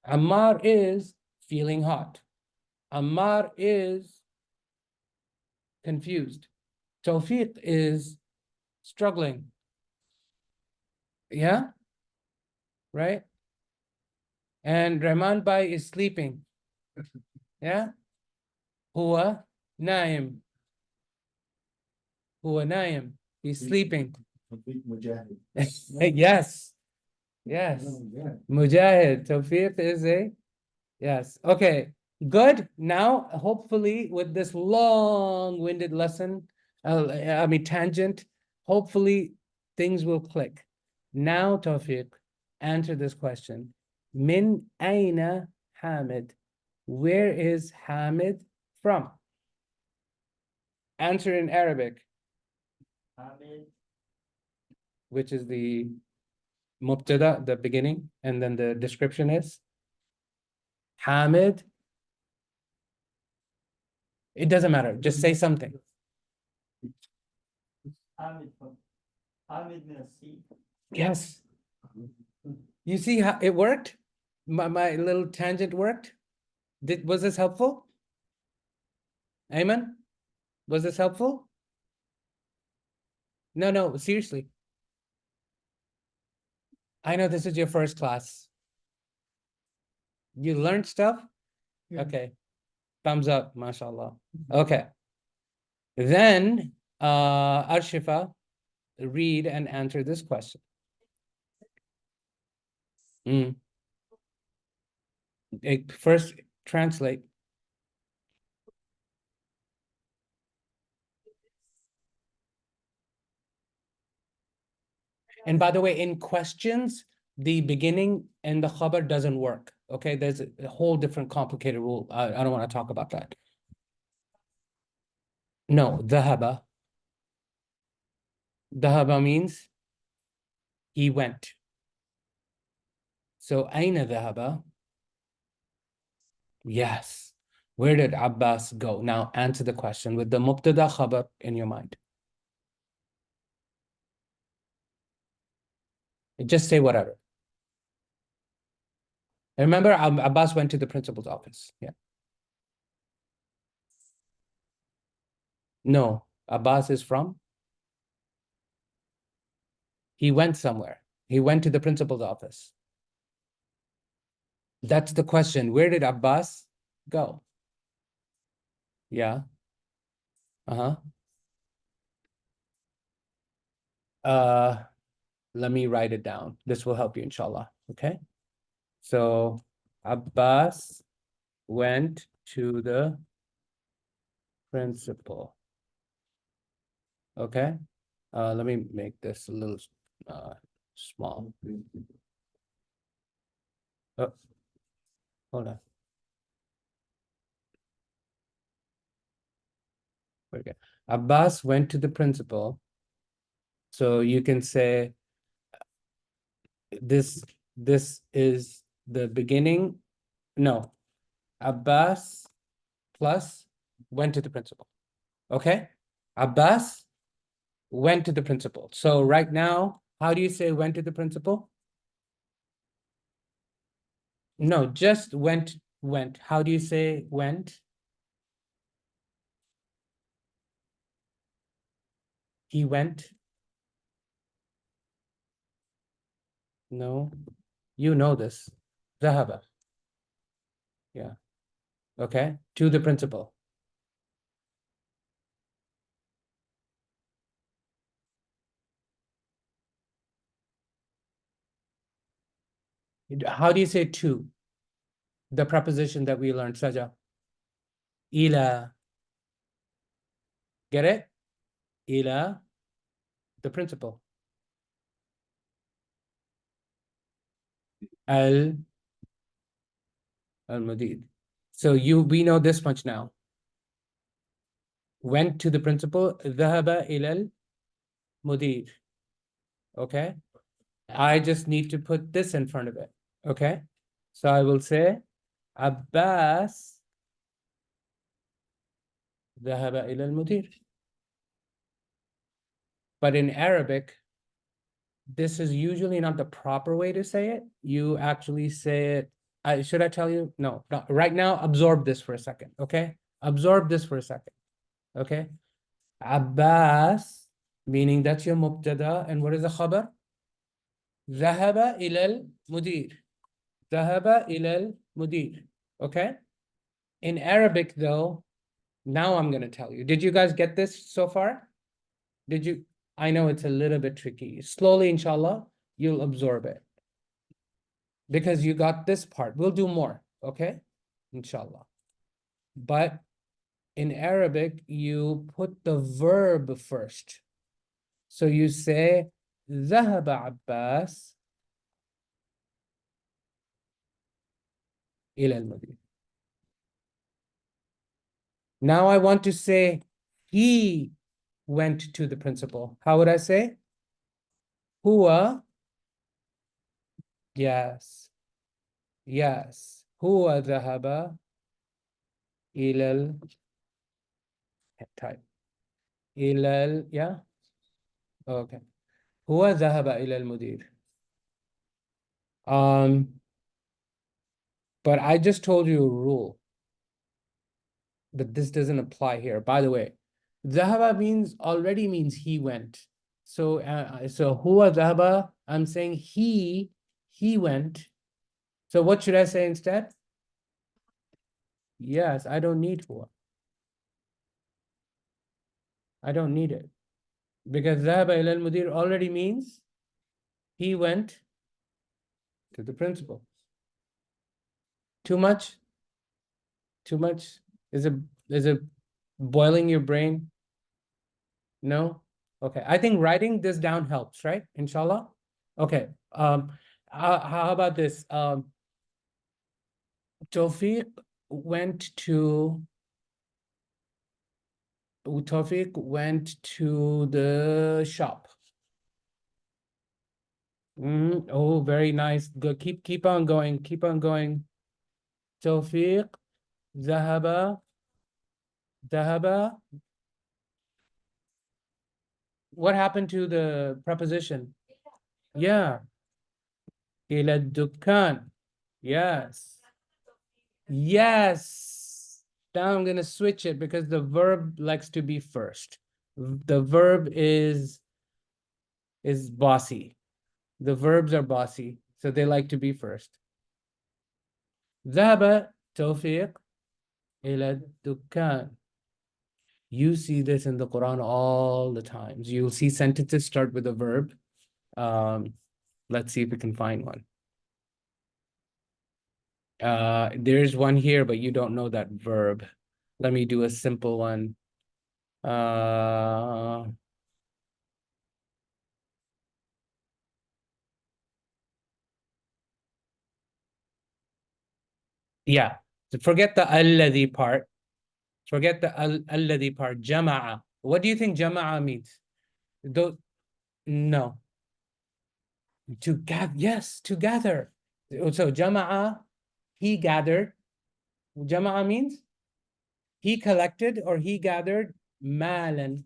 Ammar is feeling hot. Ammar is confused. Tawfiq is struggling. Yeah? Right? And Rahman Bhai is sleeping. Yeah? Huwa naim. Huwa naim. He's sleeping.
Mujahid.
Yes. Yes. Mujahid. Tawfiq is yes. Okay. Good. Now, hopefully, with this long-winded lesson, tangent, hopefully things will click. Now, Tawfiq, answer this question. Min aina Hamid? Where is Hamid from? Answer in Arabic,
Hamid.
which is the Mubtada, the beginning, and then the description is Hamid. It doesn't matter. Just say something.
Hamid Nasi.
Yes. You see how it worked? My little tangent worked? Was this helpful? Ayman? Was this helpful? No, seriously. I know this is your first class. You learned stuff?
Yeah.
Okay. Thumbs up, mashallah. Okay. Then, Arshifa, read and answer this question. First, translate. And by the way, in questions, the beginning and the khabar doesn't work. Okay, there's a whole different complicated rule. I don't want to talk about that. No, dhahaba. Dhahaba means he went. So aina dhahaba? Yes. Where did Abbas go? Now answer the question with the mubtada khabar in your mind. Just say whatever. Remember, Abbas went to the principal's office. Yeah. No, Abbas is from? He went somewhere. He went to the principal's office. That's the question. Where did Abbas go? Yeah. Uh-huh. Let me write it down. This will help you, inshallah. Okay. So Abbas went to the principal. Okay. Let me make this a little small. Oh, hold on. Okay. Abbas went to the principal. So you can say this is the beginning. No. Abbas plus went to the principal. Okay? Abbas went to the principal. So right now, how do you say went to the principal? No, just went. How do you say went? He went. No, you know this. ذهب. Yeah. Okay. To the principal. How do you say to? The preposition that we learned, Saja. Ila. Get it? Ila, the principal. Al al-Mudir. So we know this much now. Went to the principal. ذهب إلى المدير. Okay. I just need to put this in front of it. Okay. So I will say Abbas ذهب إلى المدير. But in Arabic, this is usually not the proper way to say it. You actually say it. Should I tell you? No, no. Right now, absorb this for a second. Okay. Absorb this for a second. Okay. Abbas, meaning that's your mubtada. And what is the khabar? ذهب إلى المدير. ذهب إلى المدير. Okay. In Arabic, though, now I'm going to tell you. Did you guys get this so far? Did you? I know it's a little bit tricky. Slowly, inshallah, you'll absorb it. Because you got this part. We'll do more, okay? Inshallah. But in Arabic, you put the verb first. So you say, ذهب عباس إلى المدينة. Now I want to say, he went to the principal. How would I say? Huwa. Yes. Yes. Huwa ذهب إلى type. إلى yeah. Okay. هو ذهب إلى المدير. But I just told you a rule. But this doesn't apply here. By the way, ذهب already means he went. So هو ذهب, I'm saying he went. So what should I say instead? Yes, I don't need huwa. I don't need it. Because ذهب إلى المدير already means he went to the principal. Too much? Too much? Is it boiling your brain? No? Okay. I think writing this down helps, right? Inshallah. Okay. How about this? Tawfiq went to the shop. Oh, very nice. Good. Keep on going. Keep on going. Tawfiq ذهب. What happened to the preposition? Yeah. إلى الدكان. Yes. Yes. Now I'm gonna switch it because the verb likes to be first. The verb is bossy. The verbs are bossy, so they like to be first. ذهب توفيق إلى الدكان. You see this in the Quran all the times. You'll see sentences start with a verb. Let's see if we can find one. There's one here, but you don't know that verb. Let me do a simple one. Yeah, so forget the alladhi part. Forget the alladhi part. Jama'a. What do you think jama'a means? Don't, no. To gather, yes, to gather. So jama'a, he gathered. Jama'a means he collected or he gathered malan.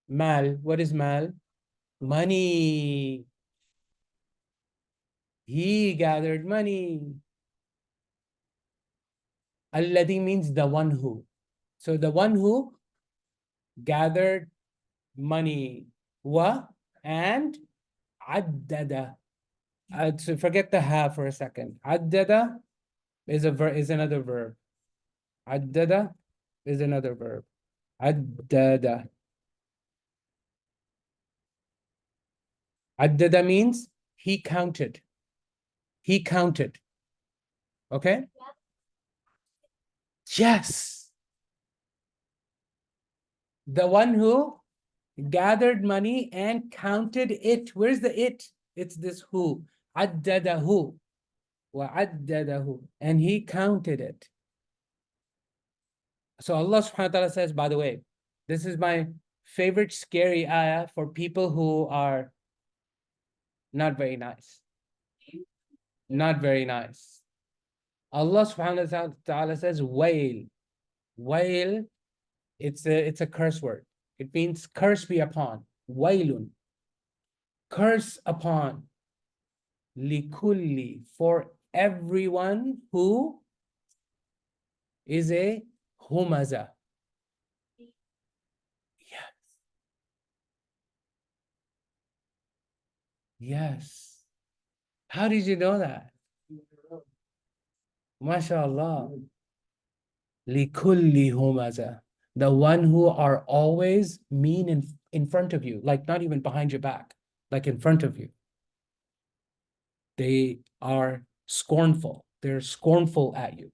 Mal, what is mal? Money. He gathered money. Alladhi means the one who. So the one who gathered money. Wa and addada. So forget the ha for a second. Addada is another verb. Addada is another verb. Addada. Addada means he counted. He counted. Okay? Yes. The one who gathered money and counted it. Where's the it? It's this who. Addadahu. Wa addadahu. And he counted it. So Allah subhanahu wa ta'ala says, by the way, this is my favorite scary ayah for people who are not very nice. Not very nice. Allah subhanahu wa ta'ala says, wail. Wail, it's a curse word. It means curse be upon. Wailun. Curse upon. Likulli, for everyone who is a humaza. Yes. Yes. How did you know that? MashaAllah. Likulli humaza. The one who are always mean in front of you, like not even behind your back, like in front of you. They are scornful. They're scornful at you.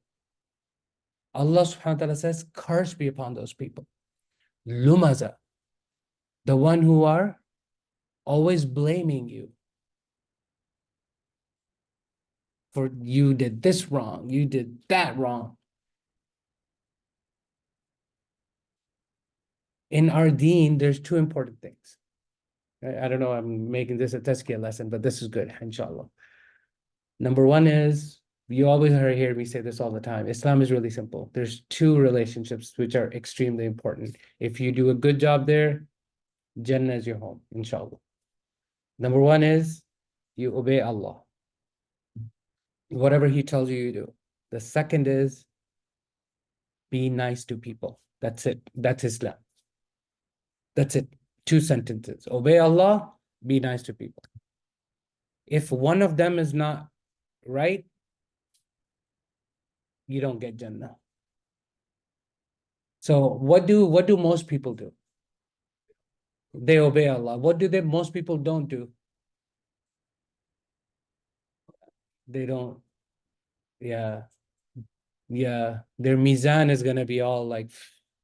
Allah subhanahu wa ta'ala says, curse be upon those people. Lumaza, the one who are always blaming you. For you did this wrong, you did that wrong. In our deen, there's two important things. I don't know, I'm making this a tazkiyah lesson, but this is good, inshallah. Number one is, you always hear me say this all the time, Islam is really simple. There's two relationships which are extremely important. If you do a good job there, Jannah is your home, inshallah. Number one is, you obey Allah. Whatever He tells you, you do. The second is, be nice to people. That's it. That's Islam. That's it. Two sentences. Obey Allah, be nice to people. If one of them is not right, you don't get Jannah. So what do most people do? They obey Allah. What do most people don't do? They don't. Yeah. Yeah. Their mizan is gonna be all like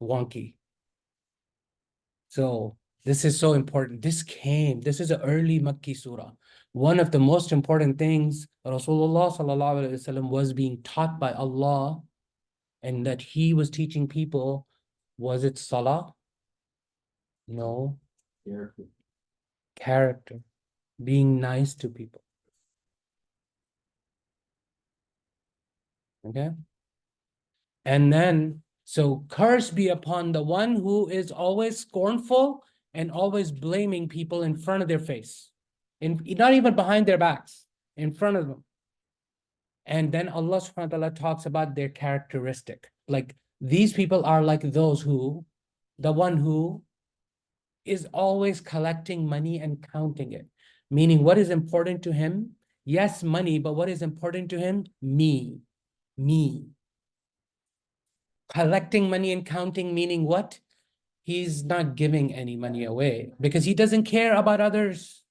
wonky. So this is so important. This is an early Makki surah. One of the most important things Rasulullah sallallahu alaihi wasallam was being taught by Allah, and that he was teaching people. Was it salah? No. Character. Being nice to people. Okay. And then, so curse be upon the one who is always scornful and always blaming people in front of their face. Not even behind their backs, in front of them. And then Allah subhanahu wa ta'ala talks about their characteristic. Like these people are like those who, the one who is always collecting money and counting it. Meaning what is important to him? Yes, money, but what is important to him? Me. Collecting money and counting, meaning what? He's not giving any money away because he doesn't care about others.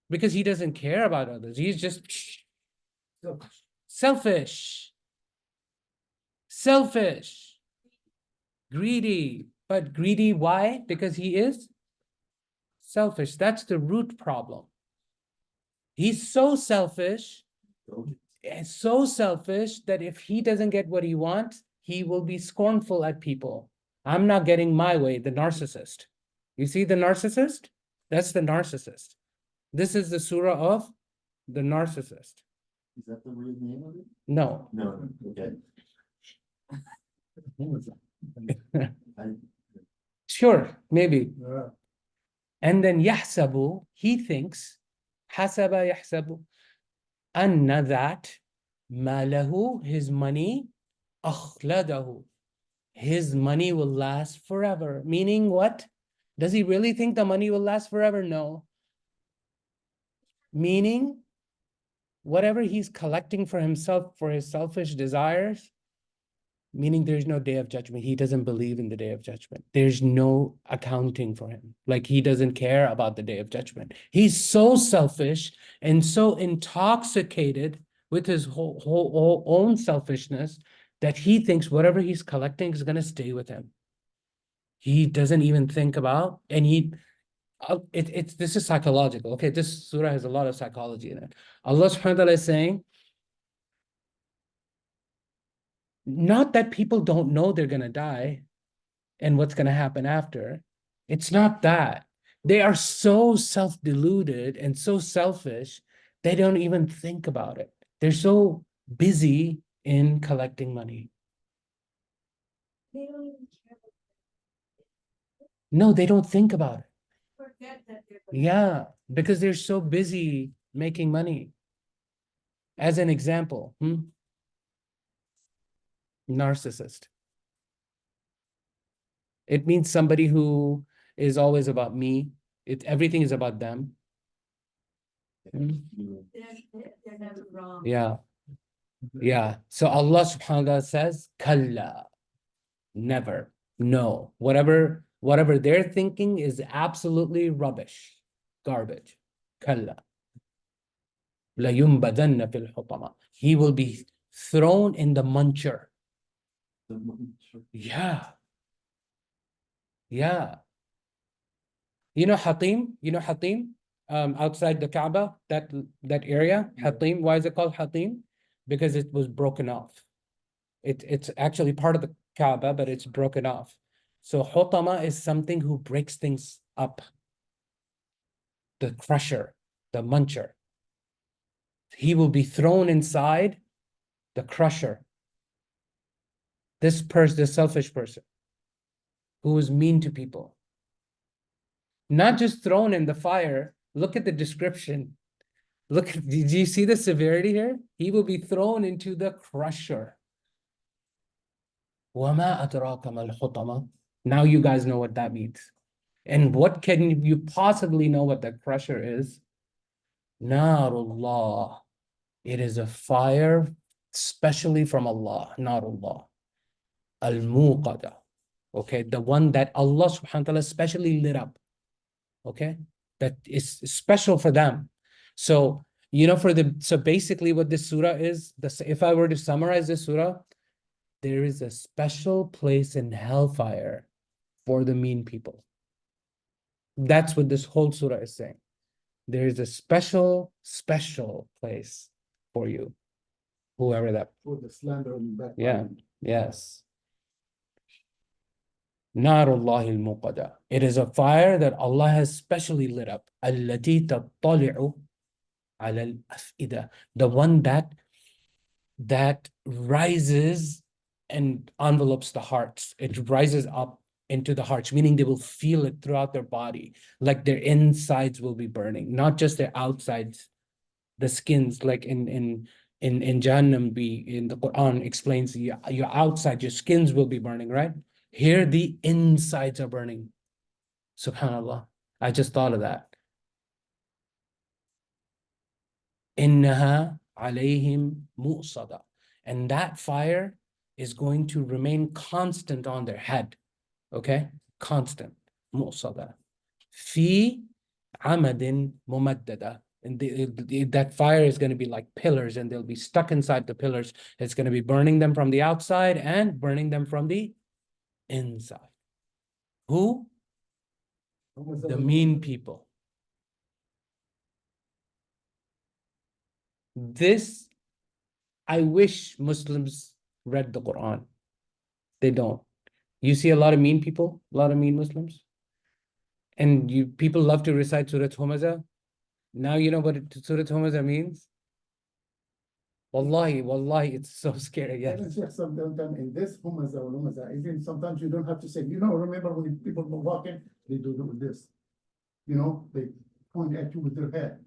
Because he doesn't care about others. He's just selfish. Selfish. Greedy. But greedy, why? Because he is selfish. That's the root problem. He's so selfish, that if he doesn't get what he wants, he will be scornful at people. I'm not getting my way, the narcissist. You see the narcissist? That's the narcissist. This is the surah of the narcissist.
Is that the real name of it?
No.
No, okay. I-
Sure, maybe.
Yeah.
And then yahsabu, he thinks, hasaba yahsabu, anna that, malahu, his money, akhladahu, his money will last forever. Meaning what? Does he really think the money will last forever? No. Meaning, whatever he's collecting for himself, for his selfish desires, meaning there's no day of judgment. He doesn't believe in the day of judgment. There's no accounting for him. Like he doesn't care about the day of judgment. He's so selfish and so intoxicated with his whole own selfishness that he thinks whatever he's collecting is going to stay with him. He doesn't even think about, and this is psychological. Okay, this surah has a lot of psychology in it. Allah subhanahu wa ta'ala is saying, not that people don't know they're going to die and what's going to happen after. It's not that. They are so self-deluded and so selfish, they don't even think about it. They're so busy in collecting money.
They don't even care.
No, they don't think about it.
Forget that they're.
Yeah, because they're so busy making money. As an example, narcissist. It means somebody who is always about me. Everything is about them.
They're never wrong.
Yeah. Yeah. So Allah subhanahu wa ta'ala says, Kalla. Never. No. Whatever they're thinking is absolutely rubbish. Garbage. Kalla. لَيُنْبَذَنَّ فِي الْحُطَمَةِ. He will be thrown in the muncher. Yeah. Yeah. You know Hatim? You know Hatim? Outside the Kaaba, that area, Hatim. Why is it called Hatim? Because it was broken off. It's actually part of the Kaaba, but it's broken off. So Hutama is something who breaks things up. The crusher, the muncher. He will be thrown inside the crusher. This selfish person who is mean to people. Not just thrown in the fire. Look at the description. Look, do you see the severity here? He will be thrown into the crusher. وَمَا أَدْرَاكَ مَا الْحُطَمَةُ. Now you guys know what that means. And what can you possibly know what the crusher is? Narullah. It is a fire specially from Allah. Narullah. Al-Muqada. Okay, the one that Allah subhanahu wa ta'ala specially lit up. Okay, that is special for them. So, so basically what this surah is, if I were to summarize this surah, there is a special place in hellfire for the mean people. That's what this whole surah is saying. There is a special place for you, whoever that.
For the slander and backbiting.
Yeah, yes. Narullahi al-Muqada. It is a fire that Allah has specially lit up. Allati tattali'u ala al-af'ida. The one that rises and envelopes the hearts. It rises up into the hearts, meaning they will feel it throughout their body, like their insides will be burning, not just their outsides, the skins, like in Jahannam, in the Quran explains your outside, your skins will be burning, right? Here the insides are burning. Subhanallah. I just thought of that. Innaha alayhim mu'sada. And that fire is going to remain constant on their head. Okay? Constant. Mu'sada. Fi amadin mumaddada. And that fire is going to be like pillars, and they'll be stuck inside the pillars. It's going to be burning them from the outside and burning them from the inside. Who? The mean people. This, I wish Muslims read the Quran. They don't. You see a lot of mean people, a lot of mean Muslims. And people love to recite Surah Humaza. Now you know what Surah Humaza means? Wallahi, it's so scary. Yes.
Even Sheikh, sometimes in this humaza or lumaza, even sometimes you don't have to say, remember when people were walking, they do this. They point at you with their head.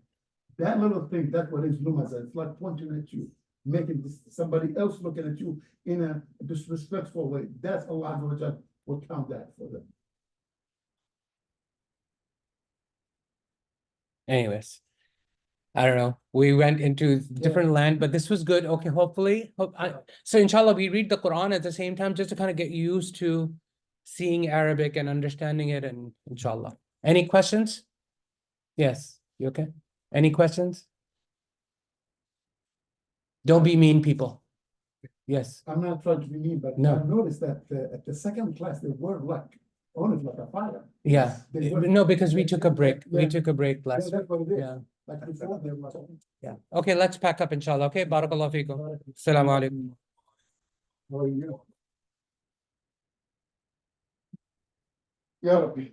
That little thing, that's what is lumaza. It's like pointing at you, making somebody else looking at you in a disrespectful way. That's Allah will count that for them.
Anyways, I don't know. We went into different land, but this was good. Okay, hopefully. So inshallah, we read the Quran at the same time just to kind of get used to seeing Arabic and understanding it, and inshallah. Any questions? Yes, you okay? Any questions? Don't be mean, people. Yes.
I'm not trying to be mean, but
No.
I've noticed that at the second class, they were like, almost like a fire.
Yeah.
They were-
No, because we took a break. We
Yeah.
took a break
Yeah,
last.
that's what it is.
Yeah.
Like before, they were like.
Yeah. Okay, let's pack up, inshallah. Okay, barakallahu feekum. Assalamu alaikum.
How are you? Ya Rabbi.